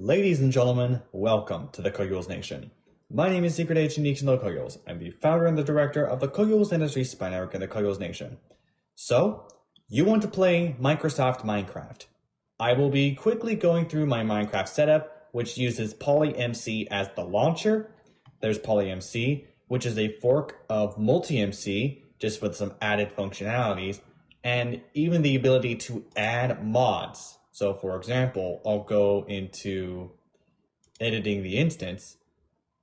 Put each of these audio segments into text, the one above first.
Ladies and gentlemen, welcome to the Koyuls Nation. My name is Secret Agent Nichino Koyuls. I'm the founder and the director of the Koyuls Industry Spy Network and the Koyuls Nation. So, you want to play Microsoft Minecraft. I will be quickly going through my Minecraft setup, which uses PolyMC as the launcher. There's PolyMC, which is a fork of MultiMC, just with some added functionalities, and even the ability to add mods. So for example, I'll go into editing the instance,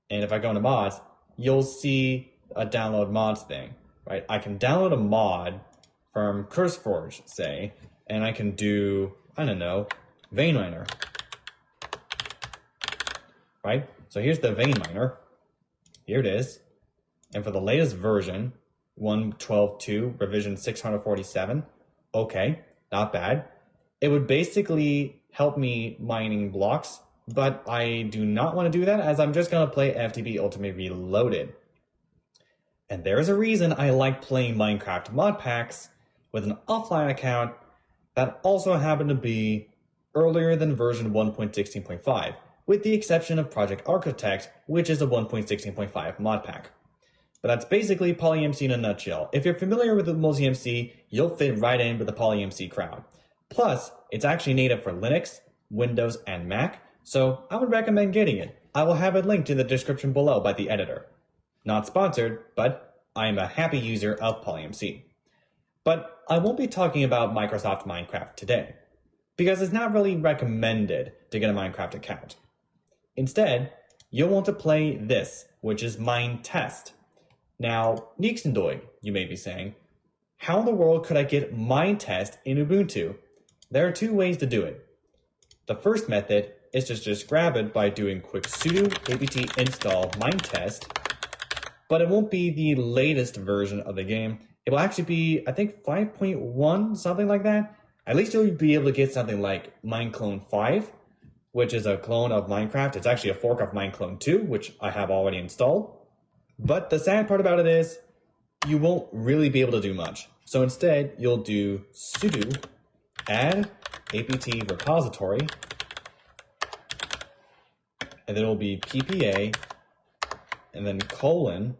and if I go into mods, you'll see a download mods thing, right? I can download a mod from CurseForge, say, and I can do, I don't know, vein miner, right? So here's the vein miner. Here it is. And for the latest version, 1.12.2, revision 647, okay, not bad. It would basically help me mining blocks, but I do not want to do that as I'm just going to play FTP Ultimate Reloaded. And there is a reason I like playing Minecraft mod packs with an offline account that also happened to be earlier than version 1.16.5, with the exception of Project Architect, which is a 1.16.5 mod pack. But that's basically PolyMC in a nutshell. If you're familiar with the MultiMC, you'll fit right in with the PolyMC crowd. Plus, it's actually native for Linux, Windows, and Mac, so I would recommend getting it. I will have it linked in the description below by the editor. Not sponsored, but I am a happy user of PolyMC. But I won't be talking about Microsoft Minecraft today, because it's not really recommended to get a Minecraft account. Instead, you'll want to play this, which is Minetest. Now, Nixendoy, you may be saying, how in the world could I get Minetest in Ubuntu? There are two ways to do it. The first method is to just grab it by doing quick sudo apt install Minetest, but it won't be the latest version of the game. It will actually be, I think, 5.1, something like that. At least you'll be able to get something like MineClone 5, which is a clone of Minecraft. It's actually a fork of MineClone 2, which I have already installed. But the sad part about it is, you won't really be able to do much. So instead, you'll do sudo add apt repository, and then it'll be ppa, and then colon,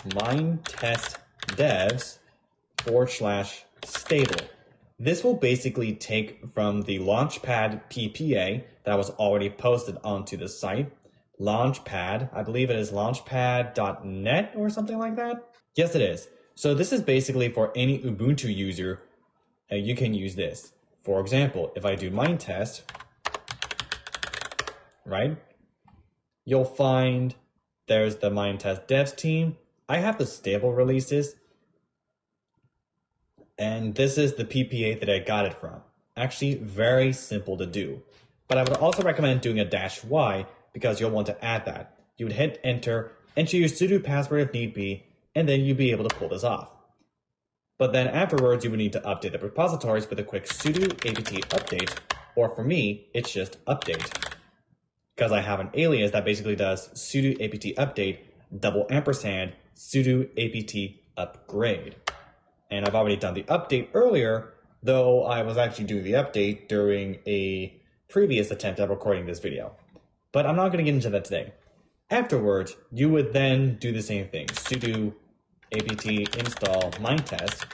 minetest devs /stable. This will basically take from the Launchpad PPA that was already posted onto the site. Launchpad, I believe it is launchpad.net or something like that. Yes, it is. So this is basically for any Ubuntu user, you can use this. For example, if I do Minetest, right, you'll find there's the Minetest devs team. I have the stable releases, and this is the PPA that I got it from. Actually, very simple to do. But I would also recommend doing a -y because you'll want to add that. You would hit enter, enter your sudo password if need be, and then you'd be able to pull this off. But then afterwards, you would need to update the repositories with a quick sudo apt update, or for me, it's just update. Because I have an alias that basically does sudo apt update && sudo apt upgrade. And I've already done the update earlier, though I was actually doing the update during a previous attempt at recording this video. But I'm not going to get into that today. Afterwards, you would then do the same thing, sudo apt install Minetest,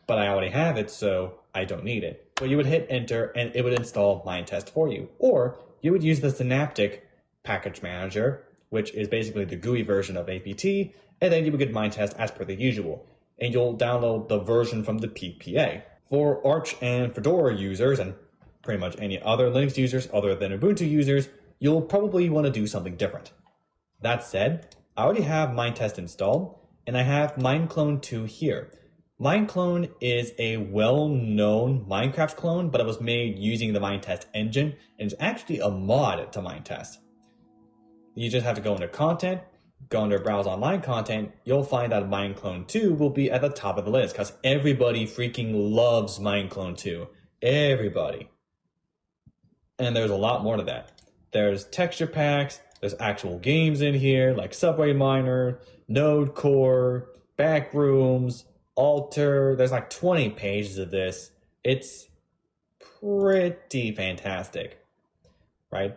but I already have it, so I don't need it. But you would hit enter, and it would install Minetest for you. Or you would use the Synaptic package manager, which is basically the GUI version of apt, and then you would get Minetest as per the usual. And you'll download the version from the PPA. For Arch and Fedora users, and pretty much any other Linux users other than Ubuntu users, you'll probably want to do something different. That said, I already have Minetest installed, and I have MineClone 2 here. MineClone is a well-known Minecraft clone, but it was made using the Minetest engine, and it's actually a mod to Minetest. You just have to go into Content, go under Browse Online Content, you'll find that MineClone 2 will be at the top of the list, because everybody freaking loves MineClone 2. Everybody. And there's a lot more to that. There's texture packs, there's actual games in here, like Subway Miner, Node Core, Backrooms, Alter. There's like 20 pages of this. It's pretty fantastic, right?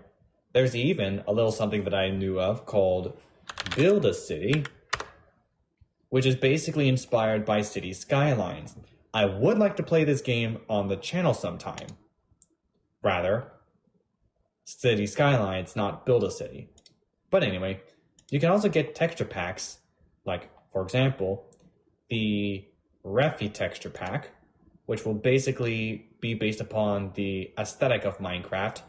There's even a little something that I knew of called Build a City, which is basically inspired by city skylines. I would like to play this game on the channel sometime. Rather, city skylines, not Build a City. But anyway, you can also get texture packs, like, for example, the Refi texture pack, which will basically be based upon the aesthetic of Minecraft.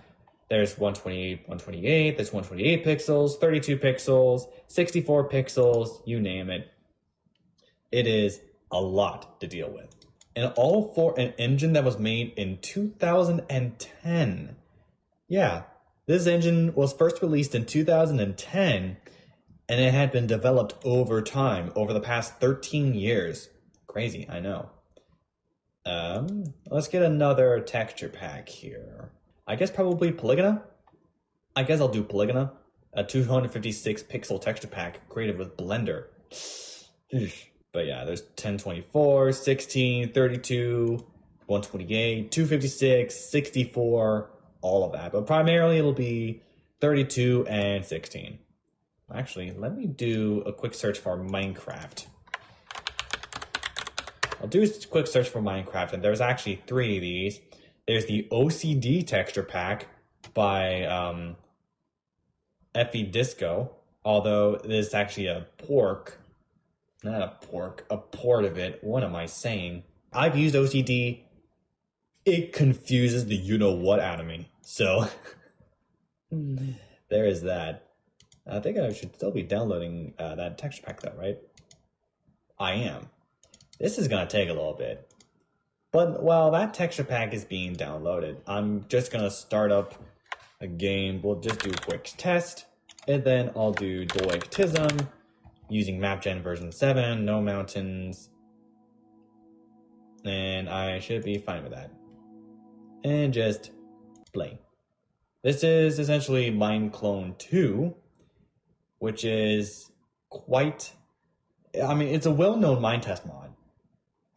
There's 128, there's 128 pixels, 32 pixels, 64 pixels, you name it. It is a lot to deal with. And all for an engine that was made in 2010. Yeah, this engine was first released in 2010, and it had been developed over time, over the past 13 years. Crazy, I know. Let's get another texture pack here. I guess probably Polygona? I guess I'll do Polygona. A 256 pixel texture pack created with Blender. But yeah, there's 1024, 16, 32, 128, 256, 64, all of that. But primarily it'll be 32 and 16. Actually, let me do a quick search for Minecraft. I'll do a quick search for Minecraft, and there's actually 3 of these. There's the OCD texture pack by Effie Disco, although this is actually a port of it. What am I saying? I've used OCD. It confuses the you-know-what out of me. So, there is that. I think I should still be downloading that texture pack though, right? I am. This is gonna take a little bit. But while that texture pack is being downloaded, I'm just gonna start up a game. We'll just do a quick test, and then I'll do Doictism using MapGen version 7, no mountains, and I should be fine with that. And just play. This is essentially MineClone 2, which is quite, I mean, it's a well-known Minetest mod.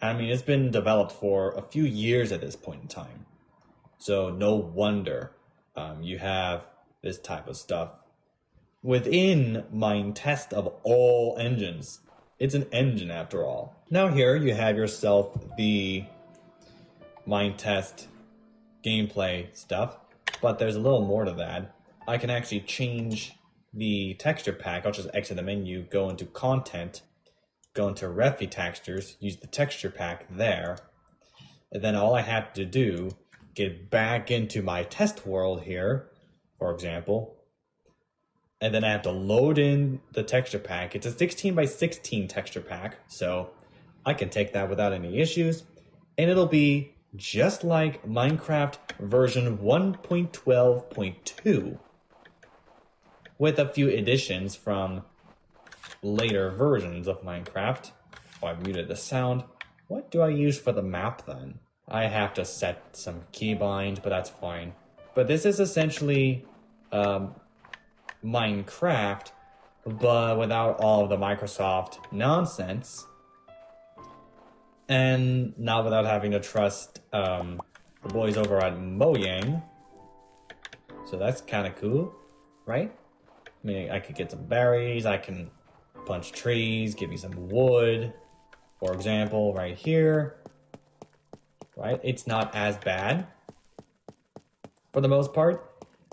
I mean, it's been developed for a few years at this point in time. So no wonder you have this type of stuff within Minetest of all engines. It's an engine after all. Now here you have yourself the Minetest gameplay stuff, but there's a little more to that. I can actually change the texture pack. I'll just exit the menu, go into content, go into Refi textures, use the texture pack there, and then all I have to do, get back into my test world here, for example, and then I have to load in the texture pack. It's a 16 by 16 texture pack, so I can take that without any issues, and it'll be just like Minecraft version 1.12.2, with a few additions from later versions of Minecraft. Oh, I muted the sound. What do I use for the map then? I have to set some keybind, but that's fine. But this is essentially Minecraft, but without all of the Microsoft nonsense, and not without having to trust the boys over at Mojang. So that's kind of cool, right? I mean, I could get some berries, I can punch trees, give me some wood, for example, right here. Right? It's not as bad for the most part.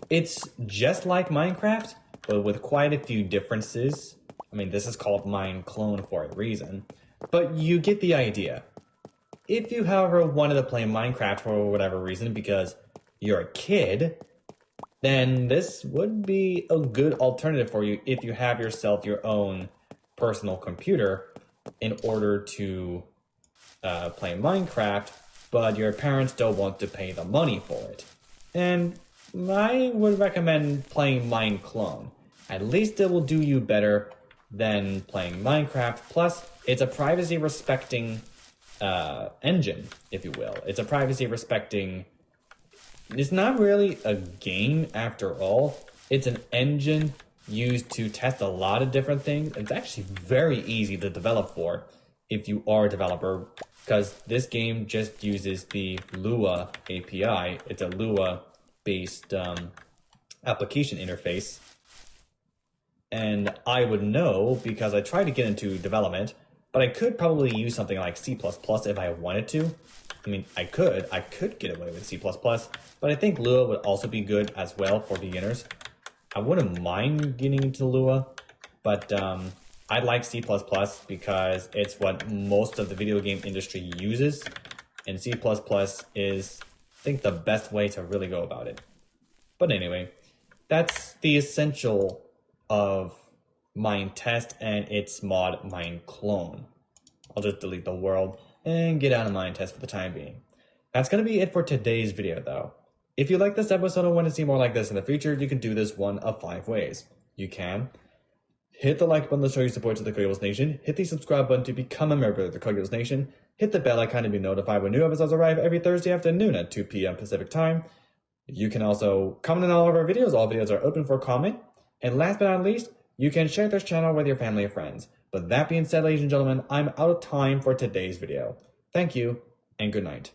It's just like Minecraft, but with quite a few differences. I mean, this is called MineClone for a reason, but you get the idea. If you, however, wanted to play Minecraft for whatever reason because you're a kid, then this would be a good alternative for you if you have yourself your own personal computer in order to play Minecraft, but your parents don't want to pay the money for it. And I would recommend playing MineClone. At least it will do you better than playing Minecraft. Plus, it's a privacy-respecting engine, if you will. It's a privacy-respecting... It's not really a game after all. It's an engine used to test a lot of different things. It's actually very easy to develop for if you are a developer, because this game just uses the Lua API. It's a Lua-based application interface. And I would know because I tried to get into development, but I could probably use something like C++ if I wanted to. I mean, I could get away with C++, but I think Lua would also be good as well for beginners. I wouldn't mind getting into Lua, but I like C++ because it's what most of the video game industry uses, and C++ is, I think, the best way to really go about it. But anyway, that's the essential of Minetest and its mod MineClone. I'll just delete the world and get out of Minetest for the time being. That's going to be it for today's video though. If you like this episode and want to see more like this in the future, you can do this one of 5 ways. You can hit the like button to show your support to the Cogulus Nation, hit the subscribe button to become a member of the Cogulus Nation, hit the bell icon to be notified when new episodes arrive every Thursday afternoon at 2 p.m. Pacific Time. You can also comment on all of our videos. All videos are open for comment. And last but not least, you can share this channel with your family and friends. But that being said, ladies and gentlemen, I'm out of time for today's video. Thank you, and good night.